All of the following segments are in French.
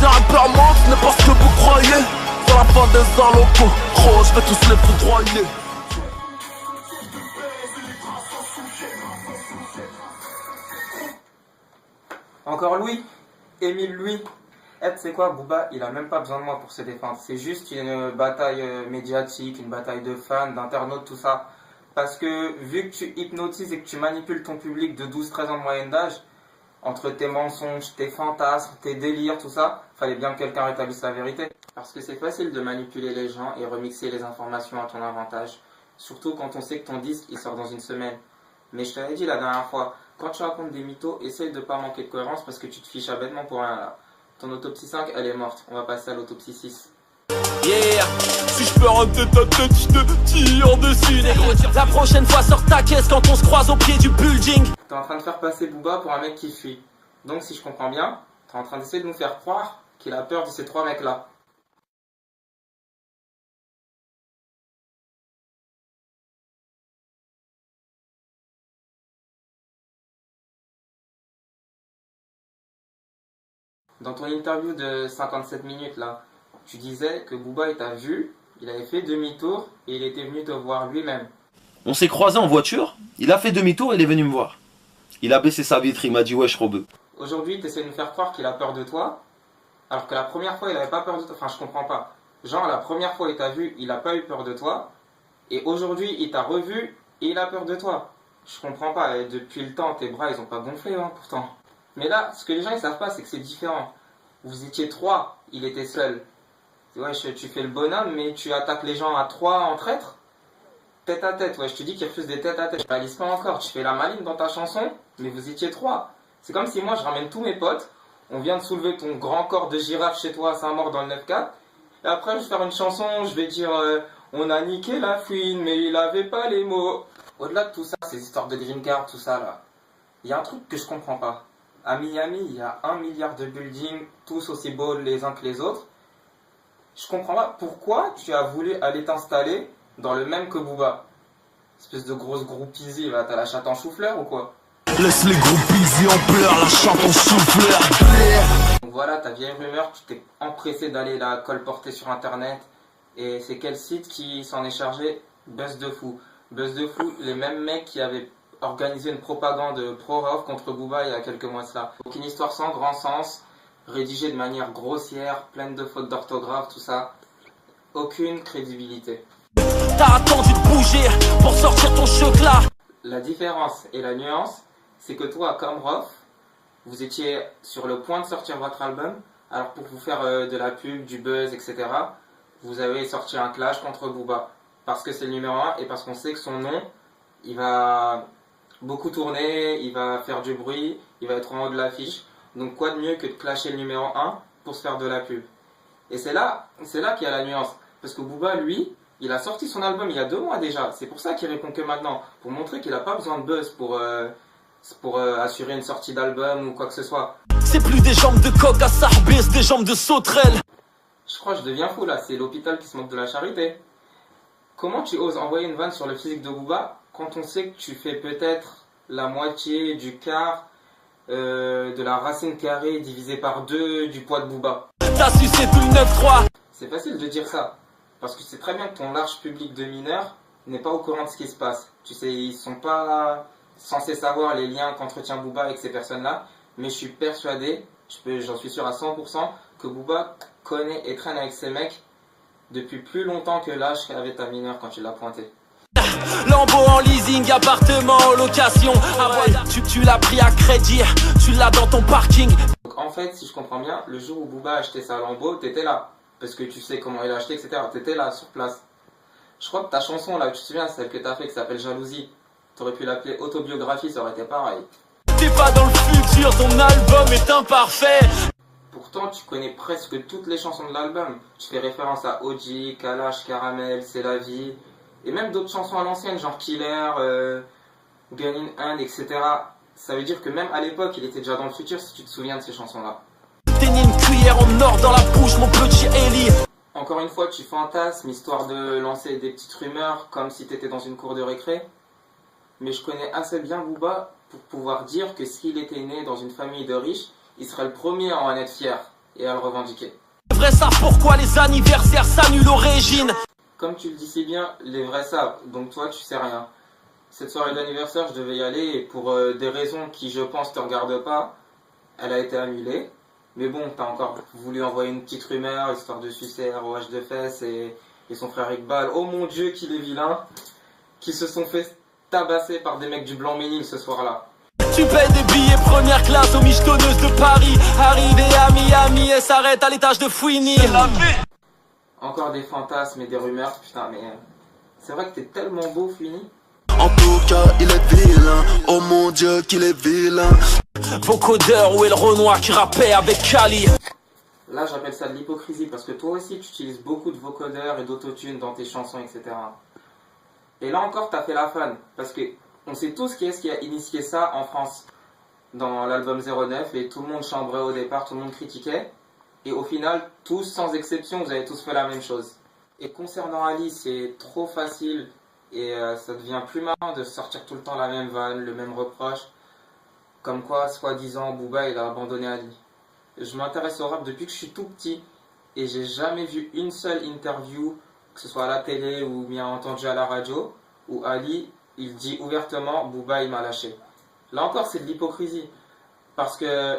Les rappeurs mentent, ce n'est pas ce que vous croyez. Sur la fin des ans locaux, gros, je vais tous les foudroyer. Encore Louis, Émile Louis. Tu sais quoi, Booba, il a même pas besoin de moi pour se défendre. C'est juste une bataille médiatique, une bataille de fans, d'internautes, tout ça. Parce que vu que tu hypnotises et que tu manipules ton public de 12-13 ans de moyenne d'âge, entre tes mensonges, tes fantasmes, tes délires, tout ça, fallait bien que quelqu'un rétablisse la vérité. Parce que c'est facile de manipuler les gens et remixer les informations à ton avantage. Surtout quand on sait que ton disque, il sort dans une semaine. Mais je t'avais dit la dernière fois, quand tu racontes des mythos, essaye de pas manquer de cohérence parce que tu te fiches bêtement pour rien là. Ton autopsie 5, elle est morte. On va passer à l'autopsie 6. Yeah, si je perds un tête à tête, je te tire dessus, négro. La prochaine fois, sors ta caisse quand on se croise au pied du building. T'es en train de faire passer Booba pour un mec qui fuit. Donc si je comprends bien, t'es en train d'essayer de nous faire croire qu'il a peur de ces trois mecs-là. Dans ton interview de 57 minutes là, tu disais que Booba il t'a vu, il avait fait demi-tour et il était venu te voir lui-même. On s'est croisés en voiture, il a fait demi-tour et il est venu me voir. Il a baissé sa vitre, il m'a dit wesh Robeux. Aujourd'hui, tu essaies de nous faire croire qu'il a peur de toi, alors que la première fois, il n'avait pas peur de toi. Enfin, je comprends pas. Genre, la première fois, il t'a vu, il n'a pas eu peur de toi, et aujourd'hui, il t'a revu et il a peur de toi. Je comprends pas. Et depuis le temps, tes bras, ils ont pas gonflé, hein, pourtant. Mais là, ce que les gens, ils savent pas, c'est que c'est différent. Vous étiez trois, il était seul. Ouais, tu fais le bonhomme, mais tu attaques les gens à trois en traître. Tête à tête, ouais, je te dis qu'il refuse des têtes à tête. Je réalise pas encore, tu fais la maline dans ta chanson, mais vous étiez trois. C'est comme si moi je ramène tous mes potes, on vient de soulever ton grand corps de girafe chez toi à Saint-Maur dans le 9-4, et après je vais faire une chanson, je vais dire on a niqué la fouine, mais il avait pas les mots. Au-delà de tout ça, ces histoires de green card, tout ça là, il y a un truc que je comprends pas. À Miami, il y a 1 milliard de buildings, tous aussi beaux les uns que les autres. Je comprends pas pourquoi tu as voulu aller t'installer dans le même que Booba. Espèce de grosse groupisie, là, t'as la chatte en chou-fleur ou quoi? Laisse les groupies en pleurs, la chatte en souffleur. Donc voilà, ta vieille rumeur, tu t'es empressé d'aller la colporter sur internet. Et c'est quel site qui s'en est chargé? Buzz de Fou. Buzz de Fou, les mêmes mecs qui avaient organisé une propagande pro-Rof contre Booba il y a quelques mois de cela. Donc une histoire sans grand sens, rédigée de manière grossière, pleine de fautes d'orthographe, tout ça. Aucune crédibilité. T'as attendu de bouger pour sortir ton chocolat. La différence et la nuance, c'est que toi, comme Rof, vous étiez sur le point de sortir votre album, alors pour vous faire de la pub, du buzz, etc., vous avez sorti un clash contre Booba. Parce que c'est le numéro 1 et parce qu'on sait que son nom, il va beaucoup tourner, il va faire du bruit, il va être en haut de l'affiche. Donc quoi de mieux que de clasher le numéro 1 pour se faire de la pub. Et c'est là qu'il y a la nuance. Parce que Booba, lui, il a sorti son album il y a 2 mois déjà. C'est pour ça qu'il répond que maintenant. Pour montrer qu'il n'a pas besoin de buzz pour assurer une sortie d'album ou quoi que ce soit. C'est plus des jambes de coq à Sarbé, c'est des jambes de sauterelle. Je crois que je deviens fou là. C'est l'hôpital qui se moque de la charité. Comment tu oses envoyer une vanne sur le physique de Booba quand on sait que tu fais peut-être la moitié du quart de la racine carrée divisée par 2 du poids de Booba? T'as sucé tout le 9-3. C'est facile de dire ça. Parce que c'est très bien que ton large public de mineurs n'est pas au courant de ce qui se passe. Tu sais, ils sont pas censés savoir les liens qu'entretient Booba avec ces personnes-là. Mais je suis persuadé, j'en suis sûr à 100%, que Booba connaît et traîne avec ces mecs depuis plus longtemps que l'âge qu'avait ta mineure quand tu l'as pointé. Lambeau en leasing, appartement en location. Ah ouais, tu l'as pris à crédit, tu l'as dans ton parking. Donc en fait, si je comprends bien, le jour où Booba a acheté sa Lambeau, t'étais là. Parce que tu sais comment il a acheté, etc. T'étais là, sur place. Je crois que ta chanson, là, tu te souviens, celle que t'as fait, qui s'appelle Jalousie. T'aurais pu l'appeler Autobiographie, ça aurait été pareil. T'es pas dans le futur, ton album est imparfait. Pourtant, tu connais presque toutes les chansons de l'album. Tu fais référence à OG, Kalash, Caramel, C'est la vie. Et même d'autres chansons à l'ancienne, genre Killer, Gun in Hand, etc. Ça veut dire que même à l'époque, il était déjà dans le futur, si tu te souviens de ces chansons-là. T'aignais une cuillère en or dans la bouche, mon petit Eli. Encore une fois, tu fantasmes, histoire de lancer des petites rumeurs, comme si t'étais dans une cour de récré. Mais je connais assez bien Booba pour pouvoir dire que s'il était né dans une famille de riches, il serait le premier à en être fier. et à le revendiquer. Les vrais savent pourquoi les anniversaires s'annulent au régime. Comme tu le dis si bien, les vrais savent, donc toi tu sais rien. Cette soirée d'anniversaire, je devais y aller et pour des raisons qui je pense te regardent pas, elle a été annulée. Mais bon, t'as encore voulu envoyer une petite rumeur, histoire de sucer ROH de fesses et son frère Iqbal. Oh mon Dieu, qu'il est vilain, qui se sont fait tabasser par des mecs du Blanc-Ménil ce soir-là. Tu payes des billets première classe aux michetonneuses de Paris. Arrivé à Miami et s'arrête à l'étage de Fouini. Encore des fantasmes et des rumeurs, putain mais... C'est vrai que t'es tellement beau, Fouini. En tout cas, il est vilain. Oh mon Dieu, qu'il est vilain. Vocodeur, où est le Renoir qui rappait avec Kali? Là, j'appelle ça de l'hypocrisie parce que toi aussi, tu utilises beaucoup de vocodeurs et d'autotune dans tes chansons, etc. Et là encore, t'as fait la fan parce que on sait tous qui est-ce qui a initié ça en France dans l'album 09 et tout le monde chambrait au départ, tout le monde critiquait. Et au final, tous, sans exception, vous avez tous fait la même chose. Et concernant Ali, c'est trop facile et ça devient plus marrant de sortir tout le temps la même vanne, le même reproche. Comme quoi, soi-disant, Booba, il a abandonné Ali. Je m'intéresse au rap depuis que je suis tout petit et j'ai jamais vu une seule interview, que ce soit à la télé ou bien entendu à la radio, où Ali, il dit ouvertement, Booba, il m'a lâché. Là encore, c'est de l'hypocrisie. Parce que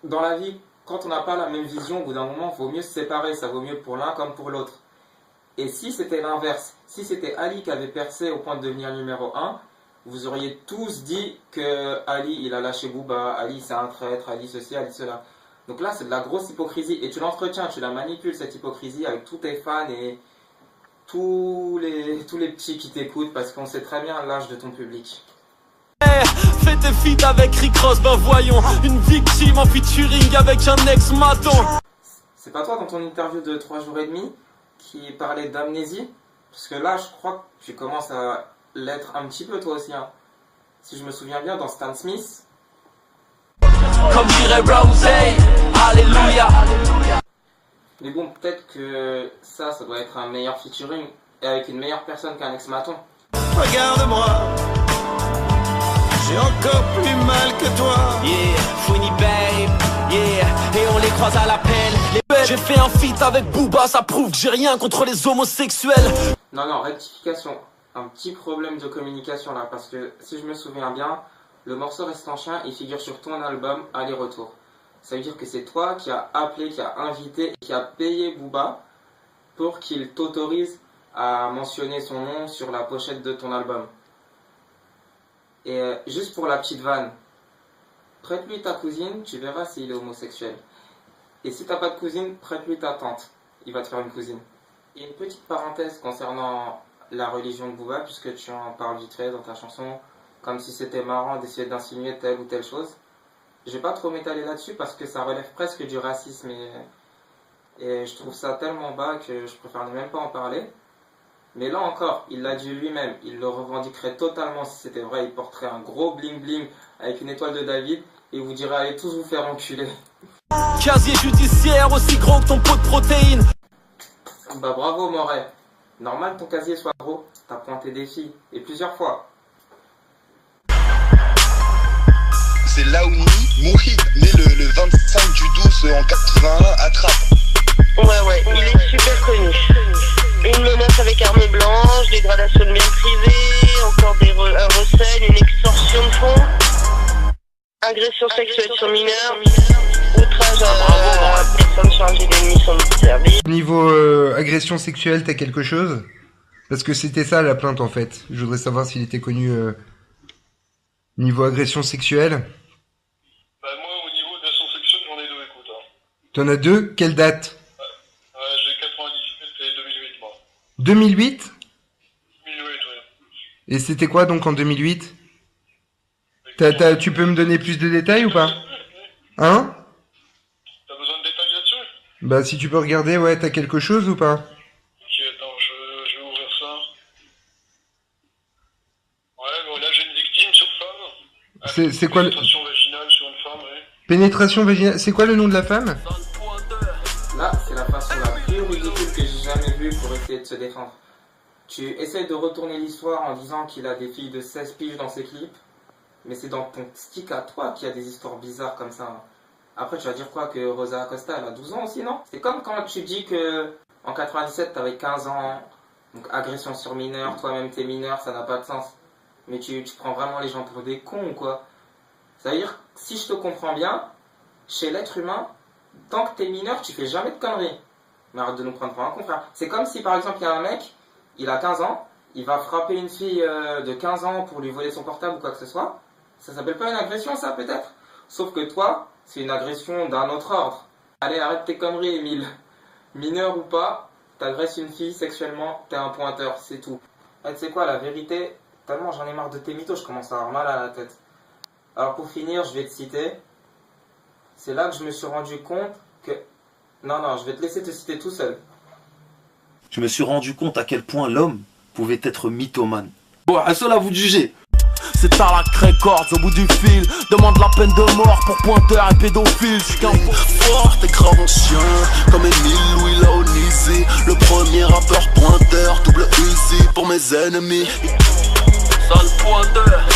dans la vie, quand on n'a pas la même vision, au bout d'un moment, il vaut mieux se séparer. Ça vaut mieux pour l'un comme pour l'autre. Et si c'était l'inverse, si c'était Ali qui avait percé au point de devenir numéro 1, vous auriez tous dit que Ali, il a lâché Booba, Ali, c'est un traître, Ali, ceci, Ali, cela. Donc là, c'est de la grosse hypocrisie. Et tu l'entretiens, tu la manipules, cette hypocrisie, avec tous tes fans et tous les petits qui t'écoutent, parce qu'on sait très bien l'âge de ton public. Fais tes feats avec Rick Ross, ben voyons. Une victime en featuring avec un ex-maton. C'est pas toi dans ton interview de 3 jours et demi qui parlait d'amnésie? Parce que là, je crois que tu commences à l'être un petit peu toi aussi. Hein. Si je me souviens bien, dans Stan Smith. Comme dirait Rose, alléluia. Mais bon, peut-être que ça doit être un meilleur featuring et avec une meilleure personne qu'un ex-maton. Regarde-moi, j'ai encore plus mal que toi. Yeah, Fouini babe, yeah, et on les croise à l'appel. J'ai fait un feat avec Booba, ça prouve que j'ai rien contre les homosexuels. Non, rectification. Un petit problème de communication là, parce que si je me souviens bien, le morceau Reste en chien, il figure sur ton album Aller-Retour. Ça veut dire que c'est toi qui as appelé, qui as invité, qui as payé Booba pour qu'il t'autorise à mentionner son nom sur la pochette de ton album. Et juste pour la petite vanne, prête-lui ta cousine, tu verras s'il est homosexuel. Et si t'as pas de cousine, prête-lui ta tante, il va te faire une cousine. Et une petite parenthèse concernant la religion de Booba, puisque tu en parles vite fait dans ta chanson, comme si c'était marrant d'essayer d'insinuer telle ou telle chose. Je vais pas trop m'étaler là-dessus parce que ça relève presque du racisme et je trouve ça tellement bas que je préfère ne même pas en parler. Mais là encore, il l'a dit lui-même, il le revendiquerait totalement si c'était vrai, il porterait un gros bling bling avec une étoile de David et vous dirait allez tous vous faire enculer. Casier judiciaire aussi gros que ton pot de protéines. Bah bravo Moret, normal que ton casier soit gros, t'as pointé des filles, et plusieurs fois. C'est Laouni Mouhid, né le 25 du 12 en 81 à Trappes. Ouais, il est super connu. Une menace avec arme blanche, dégradation de biens privés, encore un recel, une extorsion de fonds, agression sexuelle sur mineurs, outrage à personne chargée d'une mission de service. Niveau agression sexuelle, t'as quelque chose? Parce que c'était ça la plainte en fait. Je voudrais savoir s'il était connu niveau agression sexuelle. Bah moi au niveau d'agression sexuelle j'en ai deux, écoute. Hein. T'en as deux? Quelle date? J'ai 98 et 2008 moi. 2008? 2008 oui. Et c'était quoi donc en 2008? Tu peux me donner plus de détails ou pas? Hein? T'as besoin de détails là-dessus? Bah si tu peux regarder, ouais, t'as quelque chose ou pas? Ok, attends, je vais ouvrir ça. Ouais, bon là j'ai une victime sur femme. C'est quoi le... Pénétration vaginale sur une femme, ouais. Pénétration vaginale, c'est quoi le nom de la femme? Là, c'est la façon la plus ridicule que j'ai jamais vue pour essayer de se défendre. Tu essayes de retourner l'histoire en disant qu'il a des filles de 16 piges dans ses clips, mais c'est dans ton stick à toi qu'il y a des histoires bizarres comme ça. Après, tu vas dire quoi, que Rosa Acosta, elle a 12 ans aussi, non? C'est comme quand tu dis que en 97, t'avais 15 ans, donc agression sur mineur, toi-même t'es mineur, ça n'a pas de sens. Mais tu prends vraiment les gens pour des cons ou quoi? C'est-à-dire, si je te comprends bien, chez l'être humain, tant que t'es mineur, tu fais jamais de conneries. Mais arrête de nous prendre pour un confrère. C'est comme si, par exemple, il y a un mec, il a 15 ans, il va frapper une fille de 15 ans pour lui voler son portable ou quoi que ce soit. Ça s'appelle pas une agression, ça, peut-être? Sauf que toi, c'est une agression d'un autre ordre. Allez, arrête tes conneries, Émile. Mineur ou pas, t'agresses une fille sexuellement, t'es un pointeur, c'est tout. Et tu sais quoi, la vérité, tellement j'en ai marre de tes mythos, je commence à avoir mal à la tête. Alors pour finir, je vais te citer. C'est là que je me suis rendu compte que... Non, je vais te laisser te citer tout seul. Je me suis rendu compte à quel point l'homme pouvait être mythomane. Bon, à cela vous de juger. C'est à la Records au bout du fil. Demande la peine de mort pour pointeur et pédophile. Je suis qu'un fort et grave ancien, comme Émile Louis Laonisé, le premier rappeur pointeur, double Uzi pour mes ennemis. sale pointeur.